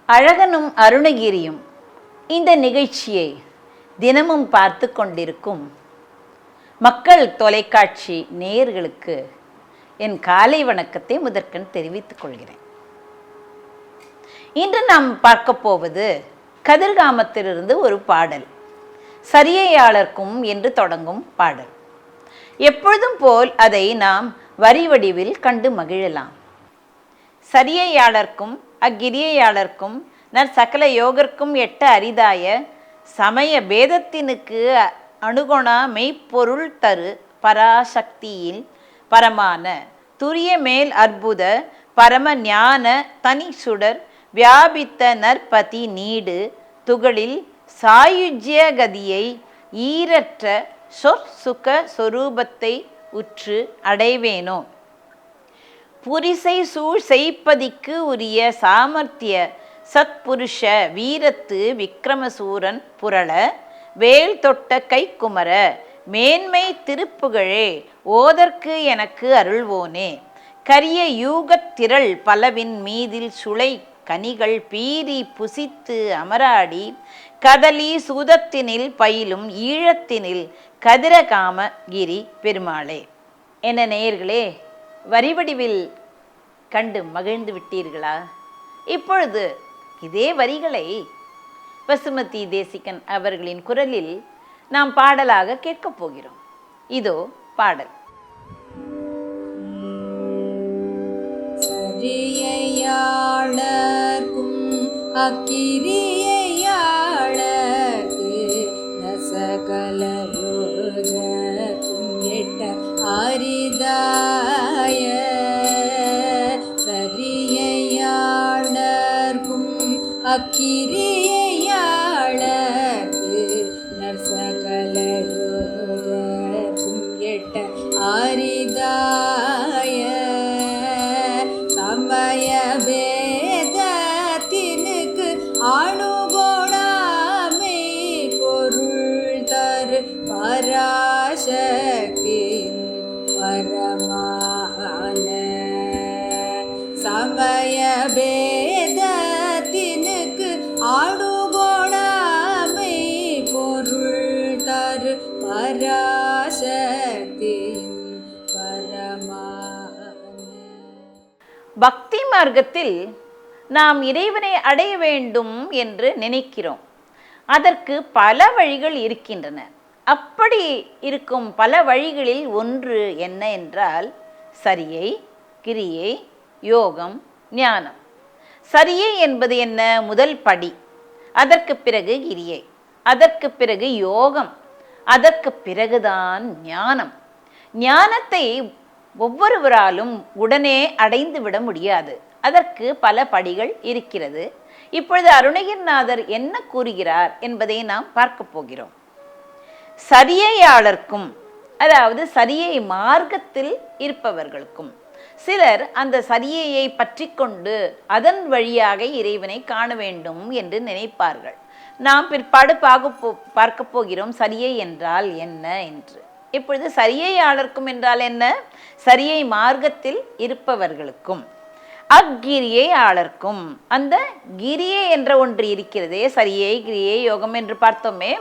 அழகனும் அருணகிரியும் இந்த நிகழ்ச்சியை தினமும் பார்த்து கொண்டிருக்கும் மக்கள் தொலைக்காட்சி நேயர்களுக்கு என் காலை வணக்கத்தை முதற்கண் தெரிவித்துக் கொள்கிறேன். இன்று நாம் பார்க்க போவது கதிர்காமத்திலிருந்து ஒரு பாடல், சரியையாளர்க்கும் என்று தொடங்கும் பாடல். எப்பொழுதும் போல் அதை நாம் வரி வடிவில் கண்டு மகிழலாம். சரியையாளர்க்கும் அக்கிரியையாளர்க்கும் நற்சகல யோகர்க்கும் எட்ட அரிதாய சமய பேதத்தினுக்கு அணுகொணா மெய்ப்பொருள் தரு பராசக்தியில் பரமான துரிய மேல் அற்புத பரம ஞான தனி சுடர் வியாபித்த நற்பதி நீடு துகளில் சாயுஜ்ய கதியை ஈரற்ற சொற்சுக சொரூபத்தை உற்று அடைவேனோ. புரிசை சூழ் செய்ப்பதிக்கு உரிய சாமர்த்திய சத்புருஷ வீரத்து விக்ரமசூரன் புரள வேல் தொட்ட கைக்குமர மேன்மை திருப்புகழே ஓதற்கு எனக்கு அருள்வோனே. கரிய யூகத் திரள் பலவின் மீதில் சுளை கனிகள் பீரி புசித்து அமராடி கதலி சூதத்தினில் பயிலும் ஈழத்தினில் கதிரகாமகிரி பெருமாளே. என்ன நேயர்களே, வரிவடிவில் கண்டு மகிழ்ந்து விட்டீர்களா? இப்பொழுது இதே வரிகளை பசுமதி தேசிகன் அவர்களின் குரலில் நாம் பாடலாக கேட்கப் போகிறோம். இதோ பாடல். சரியையாளர்க்கும் அக்கிரியையாளர்க்கு நசகல யோகர்க்கும் எட்ட அரிதாய சரியையாளர்க்கும் அக்கிரியையாளர்க்கு நற்சகல யோகர்க்கும் எட்ட அரிதாய சமய பேதத்தினுக்கு அணுகொணாமை பொருள் தரு பராசக்தியின் பரமான சமய பேதத்தினுக்கு அணுகொணாமை பொருள் தரு பராசக்தியின் பரமான. பக்தி மார்க்கத்தில் நாம் இறைவனை அடைய வேண்டும் என்று நினைக்கிறோம். அதற்கு பல வழிகள் இருக்கின்றன. அப்படி இருக்கும் பல வழிகளில் ஒன்று என்ன என்றால் சரியை, கிரியை, யோகம், ஞானம். சரியை என்பது என்ன? முதல் படி. அதற்கு பிறகு கிரியை, அதற்கு பிறகு யோகம், அதற்கு பிறகுதான் ஞானம். ஞானத்தை ஒவ்வொருவராலும் உடனே அடைந்து விட முடியாது. அதற்கு பல படிகள் இருக்கிறது. இப்பொழுது அருணகிரிநாதர் என்ன கூறுகிறார் என்பதை நாம் பார்க்க போகிறோம். சரியையாளர்க்கும், அதாவது சரியை மார்க்கத்தில் இருப்பவர்களுக்கும், சிலர் அந்த சரியையை பற்றி கொண்டு அதன் வழியாக இறைவனை காண வேண்டும் என்று நினைப்பார்கள். நாம் பிற்பாடு பார்க்க போகிறோம் சரியை என்றால் என்ன என்று. இப்பொழுது சரியையாளர்க்கும் என்றால் என்ன? சரியை மார்க்கத்தில் இருப்பவர்களுக்கும். அக்கிரியையாளர்க்கும், அந்த கிரியை என்ற ஒன்று இருக்கிறதே, சரியை, கிரியை, யோகம் என்று பார்த்தோமே,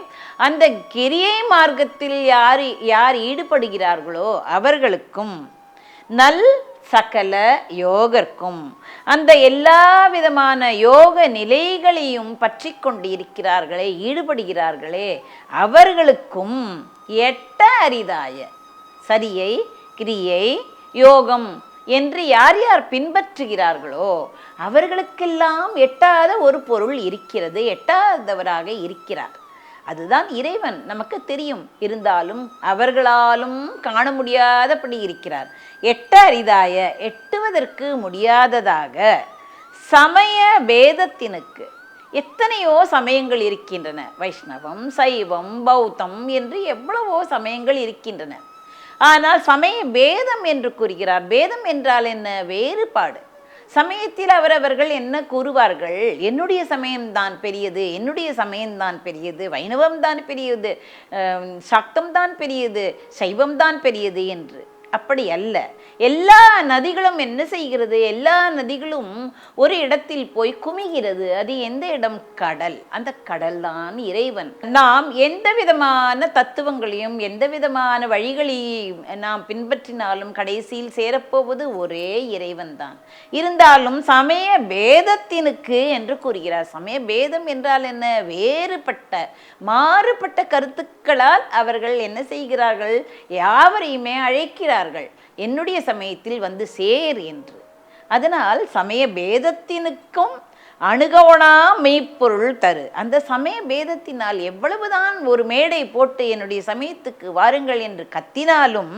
அந்த கிரியை மார்க்கத்தில் யார் ஈடுபடுகிறார்களோ அவர்களுக்கும். நல் சகல யோகர்க்கும், அந்த எல்லா விதமான யோக நிலைகளையும் பற்றி கொண்டு இருக்கிறார்களே, ஈடுபடுகிறார்களே, அவர்களுக்கும் எட்ட அரிதாய சரியை, கிரியை, யோகம் என்று யார் யார் பின்பற்றுகிறார்களோ அவர்களுக்கெல்லாம் எட்டாத ஒரு பொருள் இருக்கிறது, எட்டாதவராக இருக்கிறார். அதுதான் இறைவன். நமக்கு தெரியும், இருந்தாலும் அவர்களாலும் காண முடியாதபடி இருக்கிறார். எட்ட அரிதாய, எட்டுவதற்கு முடியாததாக. சமய பேதத்தினுக்கு, எத்தனையோ சமயங்கள் இருக்கின்றன. வைஷ்ணவம், சைவம், பௌத்தம் என்று எவ்வளவோ சமயங்கள் இருக்கின்றன. ஆனால் சமய பேதம் என்று கூறுகிறார். பேதம் என்றால் என்ன? வேறுபாடு. சமயத்தில் அவரவர்கள் என்ன கூறுவார்கள்? என்னுடைய சமயம்தான் பெரியது, என்னுடைய சமயம்தான் பெரியது, வைணவம் தான் பெரியது, சக்தம் தான் பெரியது, சைவம் தான் பெரியது என்று. அப்படி அல்ல. எல்லா நதிகளும் என்ன செய்கிறது? எல்லா நதிகளும் ஒரு இடத்தில் போய் குமிகிறது. அது எந்த இடம்? கடல். அந்த கடல் தான் இறைவன். நாம் எந்த விதமான தத்துவங்களையும் எந்த விதமான வழிகளையும் நாம் பின்பற்றினாலும் கடைசியில் சேரப்போவது ஒரே இறைவன் தான். இருந்தாலும் சமய பேதத்தினுக்கு என்று கூறுகிறார். சமய பேதம் என்றால் என்ன? வேறுபட்ட மாறுபட்ட கருத்துக்களால் அவர்கள் என்ன செய்கிறார்கள்? யாவரையுமே அழைக்கிறார்கள், என்னுடைய சமயத்தில் வந்து சேர் என்று. அதனால் சமய பேதத்தினுக்கும் அணுகவனா மெய்ப்பொருள் தரு. அந்த சமய பேதத்தினால் எவ்வளவுதான் ஒரு மேடை போட்டு என்னுடைய சமயத்துக்கு வாருங்கள் என்று கத்தினாலும்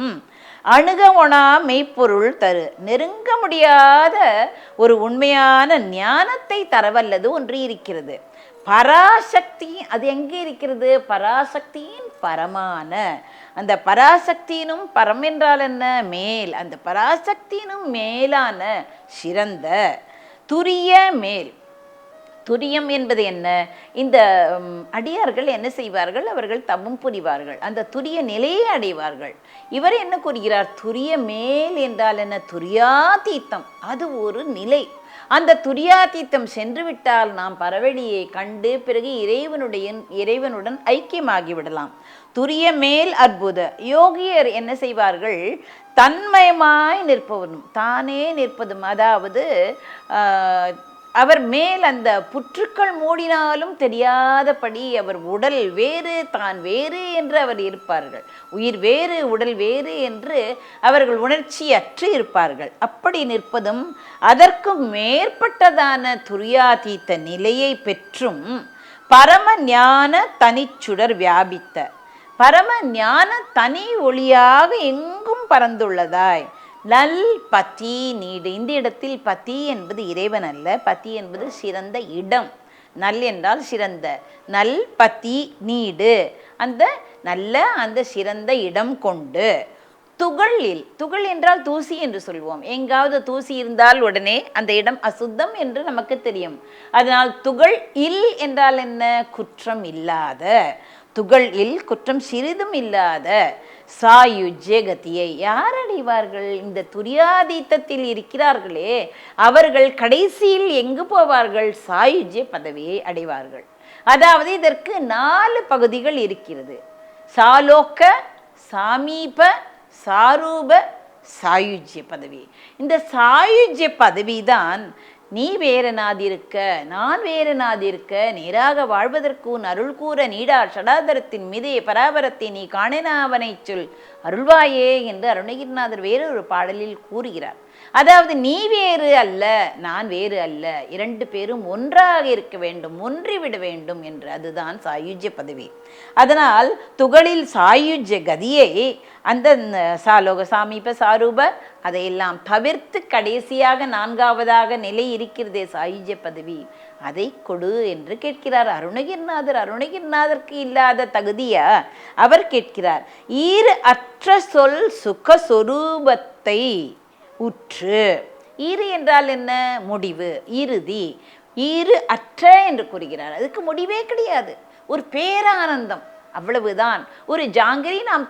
அணுகவனா மெய்ப்பொருள் தரு. நெருங்க முடியாத ஒரு உண்மையான ஞானத்தை தரவல்லது ஒன்று இருக்கிறது. பராசக்தி. அது எங்கே இருக்கிறது? பராசக்தியின் பரமான, அந்த பராசக்தியினும் பரம் என்றால் என்ன? மேல். அந்த பராசக்தியினும் மேலான சிறந்த துரிய மேல். துரியம் என்பது என்ன? இந்த அடியார்கள் என்ன செய்வார்கள்? அவர்கள் தவம் புரிவார்கள், அந்த துரிய நிலையை அடைவார்கள். இவர் என்ன கூறுகிறார்? துரிய மேல் என்றால் என்ன? துரியாதீத்தம். அது ஒரு நிலை. அந்த துரியாதீத்தம் சென்று விட்டால் நாம் பரவெளியை கண்டு பிறகு இறைவனுடன் ஐக்கியமாகி விடலாம். துரிய மேல் அற்புத யோகியர் என்ன செய்வார்கள்? தன்மயமாய் நிற்பவனும் தானே நிற்பதும், அதாவது அவர் மேல் அந்த புற்றுக்கள் மூடினாலும் தெரியாதபடி அவர் உடல் வேறு தான் வேறு என்று அவர் இருப்பார்கள். உயிர் வேறு உடல் வேறு என்று அவர்கள் உணர்ச்சியற்று இருப்பார்கள். அப்படி நிற்பதும் அதற்கு மேற்பட்டதான துரியாதீத்த நிலையை பெற்றும் பரம ஞான தனிச்சுடர் வியாபித்த, பரம ஞான தனி ஒளியாக எங்கும் பறந்துள்ளதாய் நல் பதி நீடு. இந்த இடத்தில் பதி என்பது இறைவன் அல்ல, பதி என்பது சிறந்த இடம். நல் என்றால் சிறந்த, நல் பதி நீடு, அந்த நல்ல அந்த சிறந்த இடம் கொண்டு துகளில். துகள் என்றால் தூசி என்று சொல்வோம். எங்காவது தூசி இருந்தால் உடனே அந்த இடம் அசுத்தம் என்று நமக்கு தெரியும். அதனால் துகள் இல் என்றால் என்ன? குற்றம் இல்லாத. துகள் இல் குற்றம் சிறிதும் இல்லாத சாயுஜ்ய கதியை யார் அடைவார்கள்? இந்த துரியாதீத்தத்தில் இருக்கிறார்களே அவர்கள் கடைசியில் எங்கு போவார்கள்? சாயுஜ்ய பதவியை அடைவார்கள். அதாவது இதற்கு 4 பகுதிகள் இருக்கிறது. சாலோக்க, சாமீப, சாரூப, சாயுஜ்ய பதவி. இந்த சாயுஜ்ய பதவி தான் நீ வேறனாதிருக்க நான் வேறனாதிருக்க நேராக வாழ்வதற்கு உன் அருள் கூற நீடார் ஷடாதரத்தின் மீதே பராபரத்தை நீ காணெனாவனை சொல் அருள்வாயே என்று அருணகிரிநாதர் வேறொரு பாடலில் கூறுகிறார். அதாவது நீ வேறு அல்ல நான் வேறு அல்ல, 2 பேரும் ஒன்றாக இருக்க வேண்டும், ஒன்றிவிட வேண்டும் என்று. அதுதான் சாயுஜ்ய பதவி. அதனால் துகளில் சாயுஜ்ய கதியை அந்த சாலோக சாமீப சாரூப அதையெல்லாம் தவிர்த்து கடைசியாக 4ஆவதாக நிலை இருக்கிறதே சாயுஜ்ய பதவி, அதை கொடு என்று கேட்கிறார் அருணகிரிநாதர். அருணகிரிநாதருக்கு இல்லாத தகுதியா அவர் கேட்கிறார். ஈறு அற்ற சொல் சுகஸ்வரூபத்தை உற்று. ஈறு என்றால் என்ன? முடிவு, இறுதி. ஈறு அற்ற என்று கூறுகிறார். அதுக்கு முடிவே கிடையாது, ஒரு பேரானந்தம், அவ்வளவுதான். ஒரு ஜாங்கிரி நாம்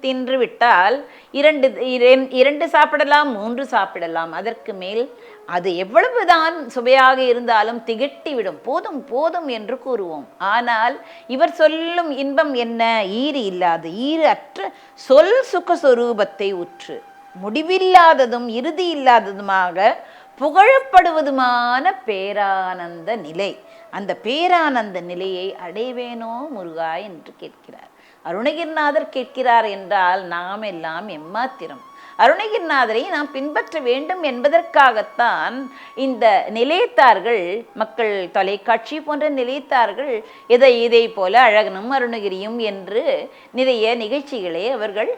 தின்று விட்டால் 2 சாப்பிடலாம், 3 சாப்பிடலாம். அதற்கு மேல் அது எவ்வளவுதான் சுவையாக இருந்தாலும் திகட்டிவிடும். போதும் போதும் என்று கூறுவோம். ஆனால் இவர் சொல்லும் இன்பம் என்ன? ஈறு இல்லாது, ஈறு அற்ற சொல் சுகஸ்வரூபத்தை உற்று, முடிவில்லாததும் இறுதி இல்லாததுமாக புகழப்படுவதுமான பேரானந்த நிலை. அந்த பேரானந்த நிலையை அடைவேனோ முருகா என்று கேட்கிறார். அருணகிரிநாதர் கேட்கிறார் என்றால் நாம் எல்லாம் எம்மாத்திரம். அருணகிரிநாதரை நாம் பின்பற்ற வேண்டும் என்பதற்காகத்தான் இந்த நிலையத்தார்கள், மக்கள் தொலைக்காட்சி போன்ற நிலையத்தார்கள் இதை போல அழகனும் அருணகிரியும் என்று நிறைய நிகழ்ச்சிகளை அவர்கள்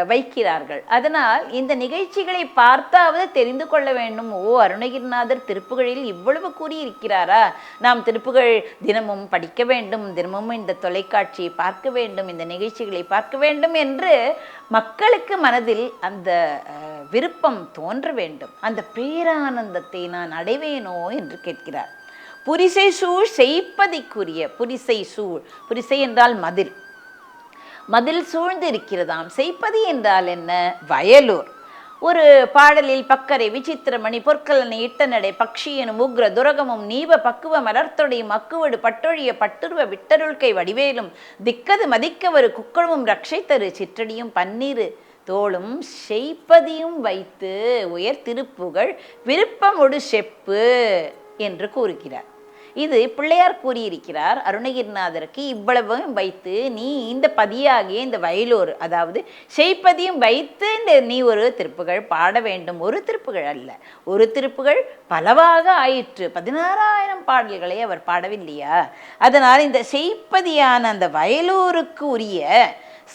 வைக்கிறார்கள். அதனால் இந்த நிகழ்ச்சிகளை பார்த்தாவது தெரிந்து கொள்ள வேண்டும். ஓ, அருணகிரிநாதர் திருப்புகழில் இவ்வளவு கூறியிருக்கிறாரா, நாம் திருப்புகழ் தினமும் படிக்க வேண்டும், தினமும் இந்த தொலைக்காட்சியை பார்க்க வேண்டும், இந்த நிகழ்ச்சிகளை பார்க்க வேண்டும் என்று மக்களுக்கு மனதில் அந்த விருப்பம் தோன்ற வேண்டும். அந்த பேரானந்தத்தை நான் அடைவேனோ என்று கேட்கிறார். புரிசை சூழ் செய்ப்பதிக்குரிய, புரிசை சூழ், புரிசை என்றால் மதில், மதில் சூழ்ந்து இருக்கிறதாம். செய்ப்பதி என்றால் என்ன? வயலூர். ஒரு பாடலில் பக்கரை விசித்திரமணி பொற்கலனை இட்ட நடை பக்ஷியனும் உக்ர துரகமும் நீவ பக்குவ மலர்த்தொடையும் மக்குவடு பட்டொழிய பட்டுருவ விட்டருள்கை வடிவேலும் திக்கது மதிக்கவரு குக்களமும் ரக்ஷை தரு சிற்றடியும் பன்னீரு தோளும் செய்ப்பதியும் வைத்து உயர் திருப்புகழ் விருப்பமொடு செப்பு என்று கூறுகிறார். இது பிள்ளையார் கூறியிருக்கிறார் அருணகிரிநாதருக்கு. இவ்வளவும் வைத்து நீ இந்த பதியாகிய இந்த வயலூர், அதாவது செய்ப்பதியும் வைத்து நீ ஒரு திருப்புகழ் பாட வேண்டும். ஒரு திருப்புகழ் அல்ல, ஒரு திருப்புகழ் பலவாக ஆயிற்று. 16,000 பாடல்களை அவர் பாடவில்லையா? அதனால் இந்த செய்ப்பதியான அந்த வயலூருக்கு உரிய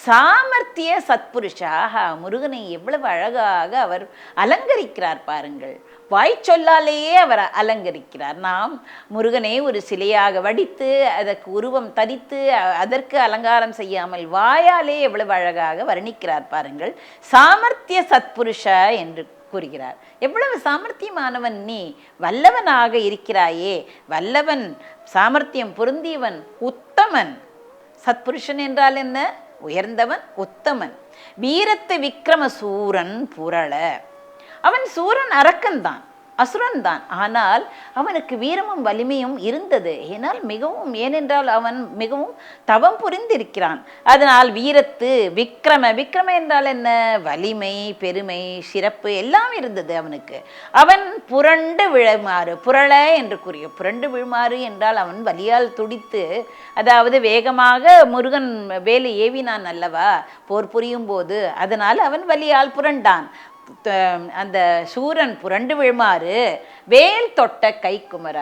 சாமர்த்திய சத்புருஷாக முருகனை எவ்வளவு அழகாக அவர் அலங்கரிக்கிறார் பாருங்கள். வாய் சொல்லாலேயே அவர் அலங்கரிக்கிறார். நாம் முருகனை ஒரு சிலையாக வடித்து அதற்கு உருவம் தரித்து அதற்கு அலங்காரம் செய்யாமல் வாயாலே எவ்வளவு அழகாக வர்ணிக்கிறார் பாருங்கள். சாமர்த்திய சத்புருஷா என்று கூறுகிறார். எவ்வளவு சாமர்த்தியமானவன் நீ, வல்லவனாக இருக்கிறாயே. வல்லவன், சாமர்த்தியம் பொருந்தியவன், உத்தமன். சத்புருஷன் என்றால் என்ன? உயர்ந்தவன், உத்தமன். வீரத்து விக்ரம சூரன் புரள. அவன் சூரன் அரக்கன் தான், அசுரன் தான். ஆனால் அவனுக்கு வீரமும் வலிமையும் இருந்தது. ஏனென்றால் அவன் மிகவும் தவம் புரிந்திருக்கிறான். அதனால் வீரத்து விக்ரம, விக்ரம என்றால் என்ன? வலிமை, பெருமை, சிறப்பு எல்லாம் இருந்தது அவனுக்கு. அவன் புரண்டு விழுமாறு, புரள என்று கூறிய, புரண்டு விழுமாறு என்றால் அவன் வலியால் துடித்து, அதாவது வேகமாக முருகன் வேலை ஏவினான் அல்லவா போர் புரியும் போது, அதனால் அவன் வலியால் புரண்டான். அந்த சூரன் புரண்டு விழுமாறு வேல் தொட்ட கை குமர.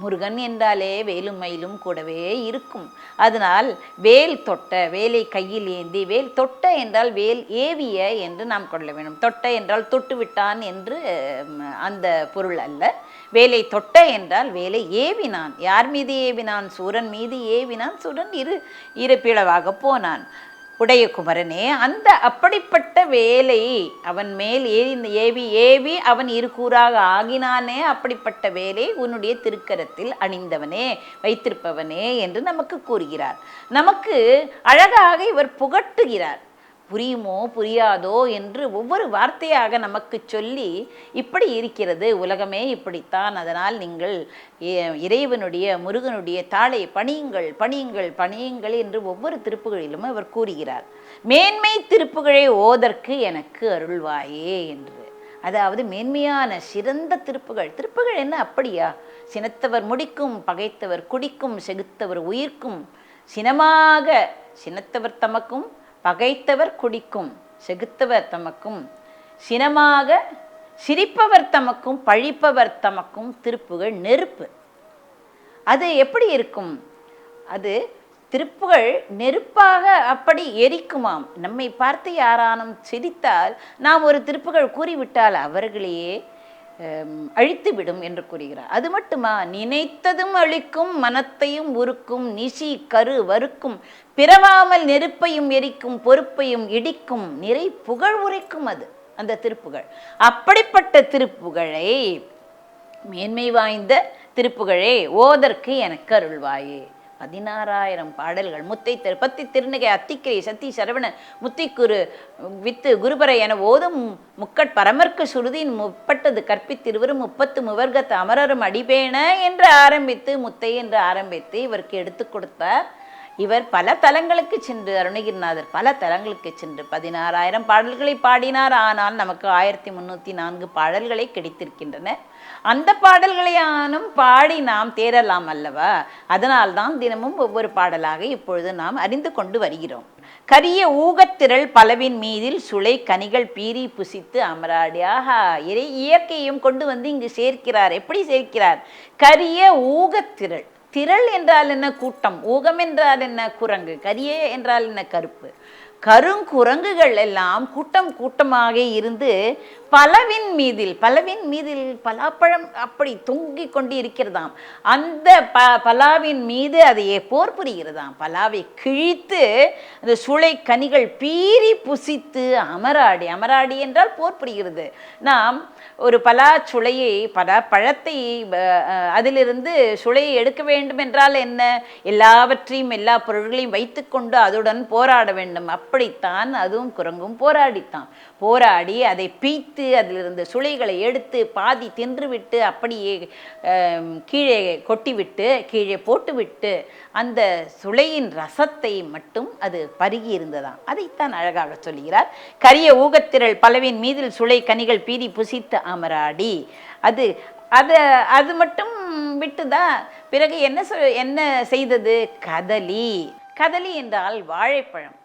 முருகன் என்றாலே வேலும் மயிலும் கூடவே இருக்கும். அதனால் வேல் தொட்ட, வேலை கையில் ஏந்தி, வேல் தொட்ட என்றால் வேல் ஏவிய என்று நாம் கொள்ள வேண்டும். தொட்ட என்றால் தொட்டு விட்டான் என்று அந்த பொருள் அல்ல. வேலை தொட்ட என்றால் வேலை ஏவினான். யார் மீது ஏவினான்? சூரன் மீது ஏவினான். சூரன் இரு பிளவாக போனான். உடைய குமரனே, அந்த அப்படிப்பட்ட வேலை அவன் மேல் ஏவி அவன் இருகூறாக ஆகினானே, அப்படிப்பட்ட வேலை உன்னுடைய திருக்கரத்தில் அணிந்தவனே, வைத்திருப்பவனே என்று நமக்கு கூறுகிறார். நமக்கு அழகாக இவர் புகட்டுகிறார். புரியுமோ புரியாதோ என்று ஒவ்வொரு வார்த்தையாக நமக்கு சொல்லி, இப்படி இருக்கிறது உலகமே, இப்படித்தான். அதனால் நீங்கள் இறைவனுடைய, முருகனுடைய தாளை பணியுங்கள், பணியுங்கள், பணியுங்கள் என்று ஒவ்வொரு திருப்புகளிலும் அவர் கூறுகிறார். மேன்மை திருப்புகழை ஓதற்கு எனக்கு அருள்வாயே என்று. அதாவது மேன்மையான சிறந்த திருப்புகழ். திருப்புகழ் என்ன அப்படியா? சினத்தவர் முடிக்கும், பகைத்தவர் குடிக்கும், செகுத்தவர் உயிர்க்கும், சினமாக சினத்தவர் தமக்கும், பகைத்தவர் குடிக்கும், செகுத்தவர் தமக்கும், சினமாக சிரிப்பவர் தமக்கும், பழிப்பவர் தமக்கும் திருப்புகழ் நெருப்பு. அது எப்படி இருக்கும்? அது திருப்புகழ் நெருப்பாக அப்படி எரிக்குமாம். நம்மை பார்த்து யாரானும் சிரித்தால், நாம் ஒரு திருப்புகழ் கூறிவிட்டால் அவர்களையே அழித்து விடும் என்று கூறுகிறார். அது மட்டுமா? நினைத்ததும் அழிக்கும், மனத்தையும் உருக்கும், நிசி கரு வறுக்கும், பிறவாமல் நெருப்பையும் எரிக்கும், பொறுப்பையும் இடிக்கும், நிறை புகழ் உரைக்கும். அது அந்த திருப்புகழ். அப்படிப்பட்ட திருப்புகழை, மேன்மை வாய்ந்த திருப்புகழே ஓதற்கு எனக்கு அருள்வாயே. 16,000 பாடல்கள். முத்தை பத்தி திருநகை அத்திக்கிரை சத்தி சரவண முத்திக்குரு வித்து குருபரை என ஓதும் முக்கட் பரமர்க்கு சுருதியின் முப்பட்டது கற்பித்திருவரும் 30 முவர்கத்து அமரரும் அடிபேன என்று ஆரம்பித்து, முத்தை என்று ஆரம்பித்து இவருக்கு எடுத்து கொடுத்தார். இவர் பல தலங்களுக்கு சென்று, அருணகிரிநாதர் பல தலங்களுக்கு சென்று 16,000 பாடல்களை பாடினார். ஆனால் நமக்கு 1304 பாடல்களை கிடைத்திருக்கின்றன. அந்த பாடல்களையானும் பாடி நாம் தேரலாம் அல்லவா? அதனால்தான் தினமும் ஒவ்வொரு பாடலாக இப்பொழுது நாம் அறிந்து கொண்டு வருகிறோம். கரிய ஊகத்திரள் பலவின் மீதில் சுளை கனிகள் பீறி புசித்து அமராடியாக இயற்கையும் கொண்டு வந்து இங்கு சேர்க்கிறார். எப்படி சேர்க்கிறார்? கரிய ஊகத்திரள். திரள் என்றால் என்ன? கூட்டம். ஊகம் என்றால் என்ன? குரங்கு. கரிய என்றால் என்ன? கருப்பு. கருங்குரங்குகள் எல்லாம் கூட்டம் கூட்டமாக இருந்து பலவின் மீதில் பலாப்பழம் அப்படி தொங்கிக் கொண்டு இருக்கிறதாம். அந்த பலாவின் மீது அதையே போர் புரிகிறதாம். பலாவை கிழித்து அந்த சுளை கனிகள் பீறி புசித்து அமராடி என்றால் போர் புரிகிறது. நாம் ஒரு பலாச்சுளையை பழத்தை அதிலிருந்து சுளையை எடுக்க வேண்டும் என்றால் என்ன, எல்லாவற்றையும் எல்லா பொருள்களையும் வைத்துக்கொண்டு அதுடன் போராட வேண்டும். அப்படித்தான் அதுவும் குரங்கும் போராடி அதை பீய்த்து அதிலிருந்து சுளைகளை எடுத்து பாதி தின்றுவிட்டு அப்படியே கீழே கொட்டிவிட்டு கீழே போட்டுவிட்டு அந்த சுளையின் ரசத்தை மட்டும் அது பருகி இருந்ததாம். அதைத்தான் அழகாக சொல்கிறார். கரிய ஊகத்திரள் பலவின் மீதில் சுளை கனிகள் பீறி புசித்து அமராடி. அது மட்டும் விட்டுதான் பிறகு என்ன செய்தது? கதலி என்றால் வாழைப்பழம்.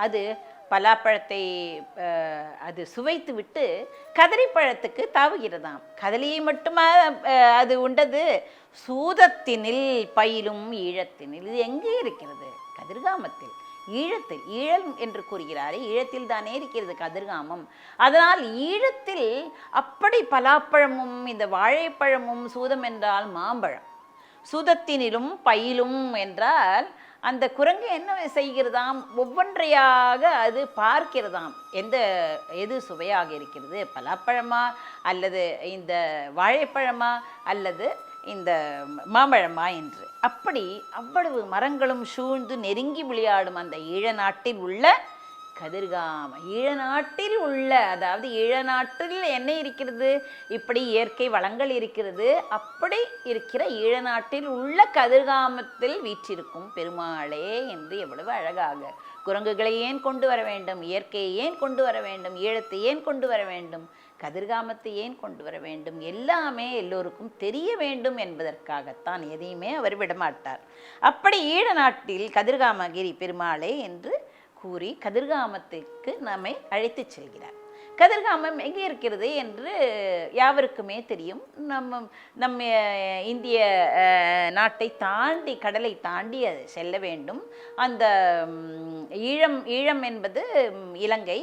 அது பலாப்பழத்தை அது சுவைத்து விட்டு கதலிப்பழத்துக்கு தாவுகிறதாம். கதலியை மட்டுமா அது உண்டது? சூதத்தினில் பயிலும் ஈழத்தினில். இது எங்கே இருக்கிறது? கதிர்காமத்தில், ஈழத்தில். ஈழம் என்று கூறுகிறாரே, ஈழத்தில் தானே இருக்கிறது கதிர்காமம். அதனால் ஈழத்தில் அப்படி பலாப்பழமும் இந்த வாழைப்பழமும், சூதம் என்றால் மாம்பழம், சூதத்தினிலும் பயிலும் என்றால் அந்த குரங்கு என்ன செய்கிறதாம்? ஒவ்வொன்றையாக அது பார்க்கிறதாம். எது சுவையாக இருக்கிறது? பலாப்பழமா அல்லது இந்த வாழைப்பழமா அல்லது இந்த மாம்பழமா என்று. அவ்வளவு மரங்களும் சூழ்ந்து நெருங்கி விளையாடும் அந்த ஈழ நாட்டில் உள்ள கதிர்காம, அதாவது ஈழ நாட்டில் என்ன இருக்கிறது? இப்படி இயற்கை வளங்கள் இருக்கிறது. அப்படி இருக்கிற ஈழ நாட்டில் உள்ள கதிர்காமத்தில் வீற்றிருக்கும் பெருமாளே என்று எவ்வளவு அழகாக குரங்குகளை ஏன் கொண்டு வர வேண்டும்? இயற்கையை ஏன் கொண்டு வர வேண்டும்? ஈழத்தை ஏன் கொண்டு வர வேண்டும்? கதிர்காமத்தை ஏன் கொண்டு வர வேண்டும்? எல்லாமே எல்லோருக்கும் தெரிய வேண்டும் என்பதற்காகத்தான். எதையுமே அவர் விடமாட்டார். அப்படி ஈழ நாட்டில் கதிர்காமகிரி பெருமாளே என்று கூறி கதிர்காமத்துக்கு நம்மை அழைத்து செல்கிறார். கதிர்காமம் எங்கே இருக்கிறது என்று யாவருக்குமே தெரியும். நம்ம இந்திய நாட்டை தாண்டி, கடலை தாண்டி அது செல்ல வேண்டும். அந்த ஈழம் என்பது இலங்கை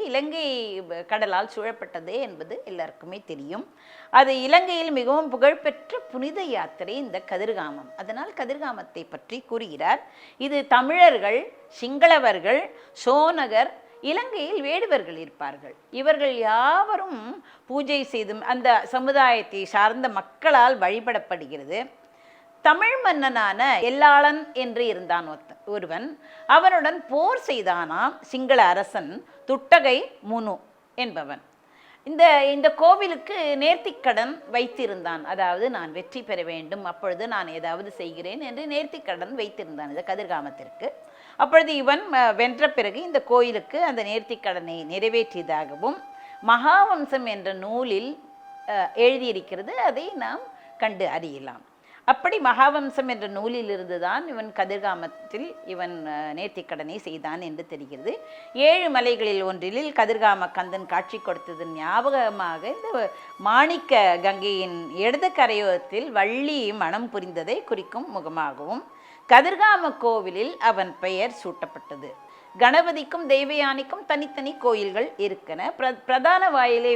கடலால் சூழப்பட்டது என்பது எல்லாருக்குமே தெரியும். அது இலங்கையில் மிகவும் புகழ்பெற்ற புனித யாத்திரை இந்த கதிர்காமம். அதனால் கதிர்காமத்தை பற்றி கூறுகிறார். இது தமிழர்கள், சிங்களவர்கள், சோனகர், இலங்கையில் வேடுவர்கள் இருப்பார்கள். இவர்கள் யாவரும் பூஜை செய்தும் அந்த சமுதாயத்தை சார்ந்த மக்களால் வழிபடப்படுகிறது. தமிழ் மன்னனான எல்லாளன் என்று இருந்தான் ஒருவன். அவனுடன் போர் செய்தானாம் சிங்கள அரசன் துட்டகை முனு என்பவன். இந்த கோவிலுக்கு நேர்த்திக்கடன் வைத்திருந்தான். அதாவது நான் வெற்றி பெற வேண்டும், அப்பொழுது நான் ஏதாவது செய்கிறேன் என்று நேர்த்திக்கடன் வைத்திருந்தான் இந்த கதிர்காமத்திற்கு. அப்பொழுது இவன் வென்ற பிறகு இந்த கோயிலுக்கு அந்த நேர்த்திக்கடனை நிறைவேற்றியதாகவும் மகாவம்சம் என்ற நூலில் எழுதியிருக்கிறது. அதை நாம் கண்டு அறியலாம். அப்படி மகாவம்சம் என்ற நூலில் இருந்துதான் இவன் கதிர்காமத்தில் நேர்த்திக்கடனை செய்தான் என்று தெரிகிறது. 7 மலைகளில் ஒன்றில் கதிர்காம கந்தன் காட்சி கொடுத்ததன் ஞாபகமாக இந்த மாணிக்க கங்கையின் இடது கரையோரத்தில் வள்ளி மனம் புரிந்ததை குறிக்கும் முகமாகவும் கதிர்காம கோவிலில் அவன் பெயர் சூட்டப்பட்டது. கணபதிக்கும் தெய்வயானிக்கும் தனித்தனி கோயில்கள் இருக்கன. பிரதான வாயிலை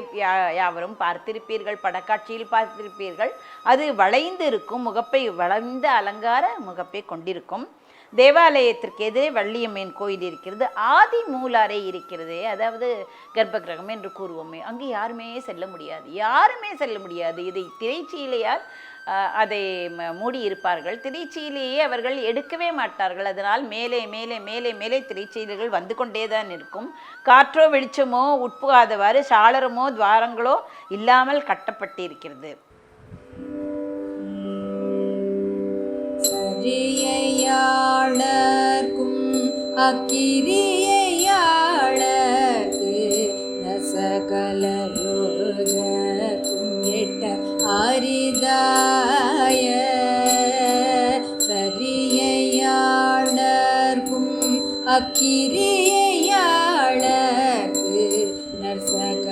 யாவரும் பார்த்திருப்பீர்கள், படக்காட்சியில் பார்த்திருப்பீர்கள். அது வளைந்து இருக்கும் முகப்பை, வளைந்த அலங்கார முகப்பை கொண்டிருக்கும். தேவாலயத்திற்கு எதிரே வள்ளியம்மன் கோயில் இருக்கிறது. ஆதி மூலாரை இருக்கிறது, அதாவது கர்ப்பகிரகம் என்று கூறுவோமே, அங்கு யாருமே செல்ல முடியாது. இதை திரைச்சீலையால் அதை மூடியிருப்பார்கள். திரைச்சீலையே அவர்கள் எடுக்கவே மாட்டார்கள். அதனால் மேலே மேலே மேலே மேலே திரைச்சீலைகள் வந்து கொண்டே தான் இருக்கும். காற்றோ வெளிச்சமோ உட்புகாதவாறு சாளரமோ துவாரங்களோ இல்லாமல் கட்டப்பட்டிருக்கிறது. சரியாளர்க்கும் அக்கிரியையாளர்க்கு நசகலயோகக்கும் எட்ட அரிதாய சரியையாளர்க்கும் அக்கிரியையாளர்க்கு நசகலயோகக்கும்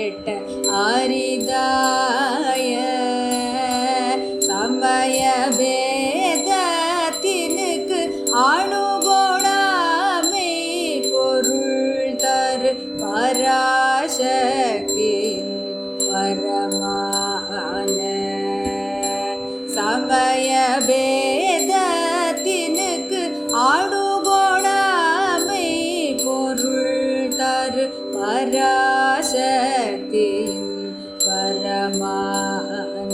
எட்ட அரிதாய சமய பேதத்தினுக்கு அணுகோணாய சமய பேதத்தினுக்கு ஆடுகோணாமை பொருள் தரு பராசக்தியின் பரமான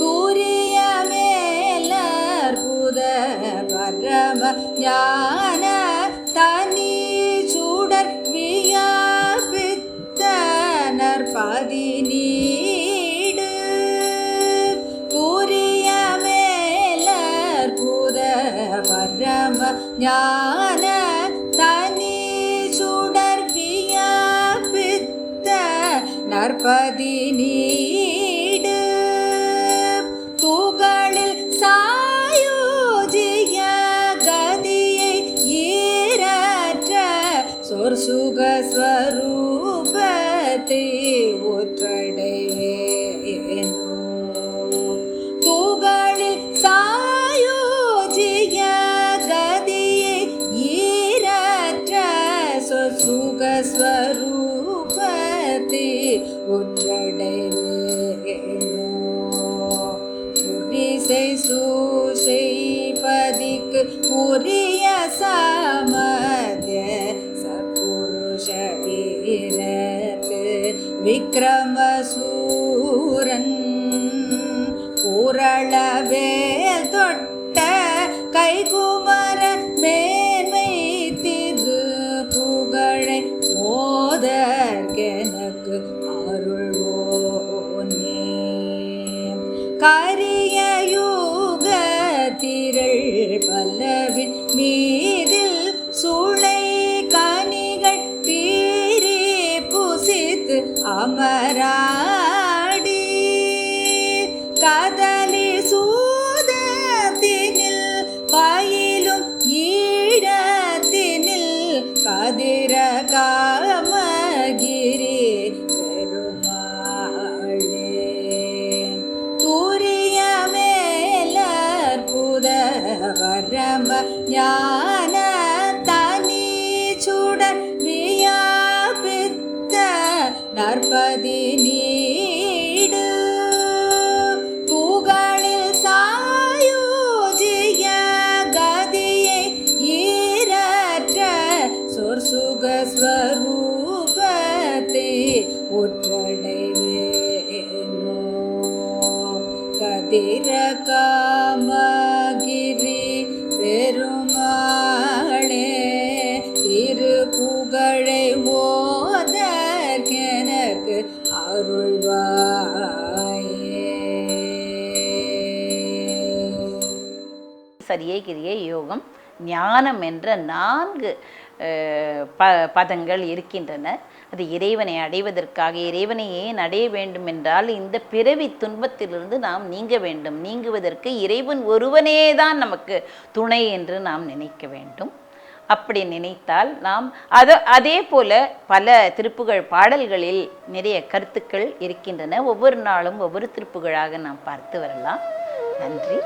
தூரிய மேலற்புத பரம ஞான தனி சுடர் வியாபித்த நற்பதி நீடு தூரிய மேலற்புத பரம ஞான தனி சுடர் வியாபித்த நற்பதி நீடு துகளில் சாயோஜிய கதியை ஈரற்ற சொற்சுக ஸ்வரூபத்தை ஒற்றடைவேனோ துகளில் சாயோஜிய கதியை ஈரற்ற சொற்சுக ஸ்வரூபத்தை ஒற்றடைவேனோ புரிசை சூசை பதிக்கு உரிய சாமத்திய சத்புருஷ வீரத்து விக்ரமசூரன் பூரளவேல் தொட்ட கைகுமர மேன்மை திரு புகழை ஓதற்கெனக்கு அருள்வோனே கரிய யுக திரள் பல்லவின் மீதில் சூளை கனிகள் தீரி புசித்து அமராடி கதலி சூதத்தினில் பயிலும் ஈழத்தினில் கதிர காமகிரி பெருமாளே தூரிய மேலற்புத பரம ஞான தனி சுடர் வியாபித்த நற்பதி நீடு தூகளில் சாயோஜிய கதியை ஈரற்ற சொற்சுக ஸ்வரூபத்தை ஒற்றடைவேனோ கதிர காமகிரி பெருமாளே திருப்புகழை ஓதற்கெனக்கு அருள்வாயே. சரியை கிரியை யோகம் ஞானம் என்ற 4 பதங்கள் இருக்கின்றன. அது இறைவனை அடைவதற்காக. இறைவனை ஏன் அடைய வேண்டும் என்றால் இந்த பிறவி துன்பத்திலிருந்து நாம் நீங்க வேண்டும். நீங்குவதற்கு இறைவன் ஒருவனே தான் நமக்கு துணை என்று நாம் நினைக்க வேண்டும். அப்படி நினைத்தால் நாம் அதே போல பல திருப்புகழ் பாடல்களில் நிறைய கருத்துக்கள் இருக்கின்றன. ஒவ்வொரு நாளும் ஒவ்வொரு திருப்புகழாக நாம் பார்த்து வரலாம். நன்றி.